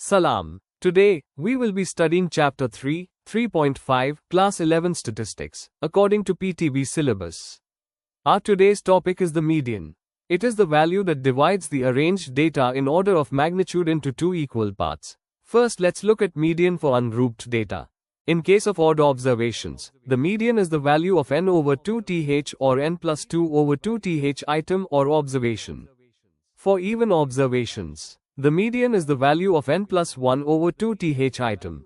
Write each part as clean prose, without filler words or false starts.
Salam. Today, we will be studying Chapter 3, 3.5, Class 11 Statistics, according to PTB syllabus. Our today's topic is the median. It is the value that divides the arranged data in order of magnitude into two equal parts. First, let's look at median for ungrouped data. In case of odd observations, the median is the value of n over 2th or n plus 2 over 2th item or observation. For even observations, the median is the value of n plus 1 over 2th item.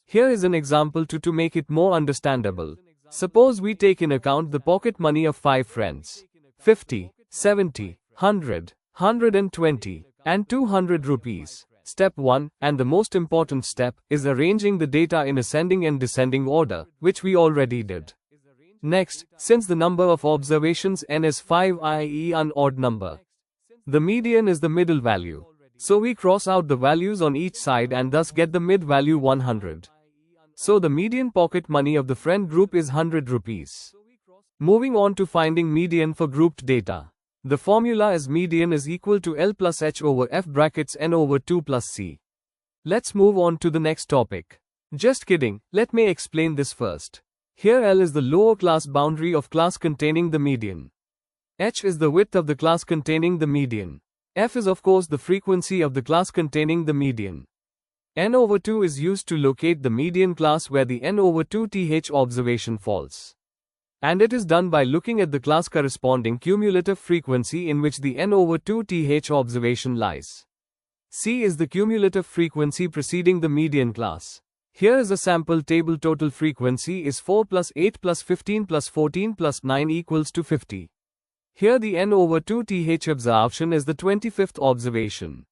Here is an example to make it more understandable. Suppose we take in account the pocket money of 5 friends. 50, 70, 100, 120, and 200 rupees. Step 1, and the most important step, is arranging the data in ascending and descending order, which we already did. Next, since the number of observations n is 5, i.e. an odd number, the median is the middle value. So we cross out the values on each side and thus get the mid value 100. So the median pocket money of the friend group is 100 rupees. Moving on to finding median for grouped data. The formula is median is equal to L plus H over F brackets N over 2 plus C. Let's move on to the next topic. Just kidding, let me explain this first. Here L is the lower class boundary of class containing the median. H is the width of the class containing the median. F is of course the frequency of the class containing the median. N over 2 is used to locate the median class where the N over 2th observation falls. And it is done by looking at the class corresponding cumulative frequency in which the N over 2th observation lies. C is the cumulative frequency preceding the median class. Here is a sample table. Total frequency is 4 plus 8 plus 15 plus 14 plus 9 equals to 50. Here the N over 2th observation is the 25th observation,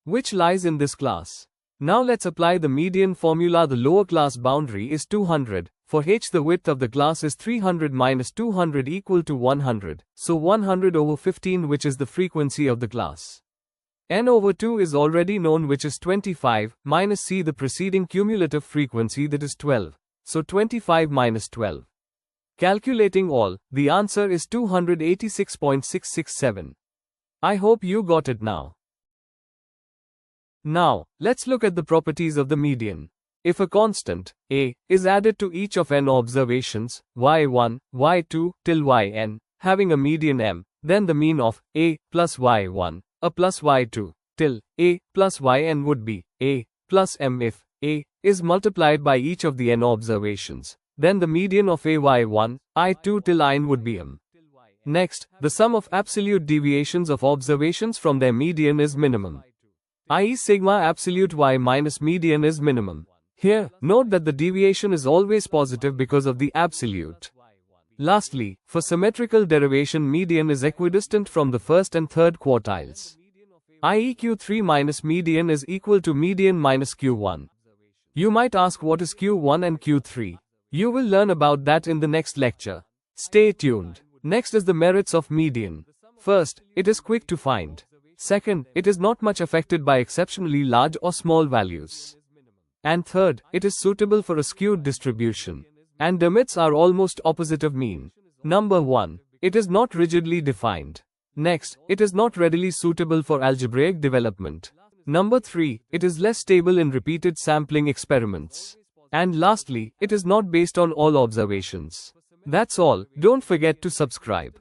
which lies in this class. Now let's apply the median formula. The lower class boundary is 200. For H the width of the class is 300 minus 200 equal to 100. So 100 over 15, which is the frequency of the class. N over 2 is already known, which is 25, minus C the preceding cumulative frequency, that is 12. So 25 minus 12. Calculating all, the answer is 286.667. I hope you got it now. Now, let's look at the properties of the median. If a constant, a, is added to each of n observations, y1, y2, till yn, having a median m, then the mean of a plus y1, a plus y2, till a plus yn would be a plus m. If a is multiplied by each of the n observations, then the median of ay1, I2 till yn would be m. Next, the sum of absolute deviations of observations from their median is minimum, i.e. sigma absolute y minus median is minimum. Here, note that the deviation is always positive because of the absolute. Lastly, for symmetrical derivation, median is equidistant from the first and third quartiles, i.e. Q3 minus median is equal to median minus Q1. You might ask, what is Q1 and Q3? You will learn about that in the next lecture. Stay tuned. Next is the merits of median. First, it is quick to find. Second, it is not much affected by exceptionally large or small values. And third, it is suitable for a skewed distribution. And demerits are almost opposite of mean. Number 1. It is not rigidly defined. Next, it is not readily suitable for algebraic development. Number 3. It is less stable in repeated sampling experiments. And lastly, it is not based on all observations. That's all. Don't forget to subscribe.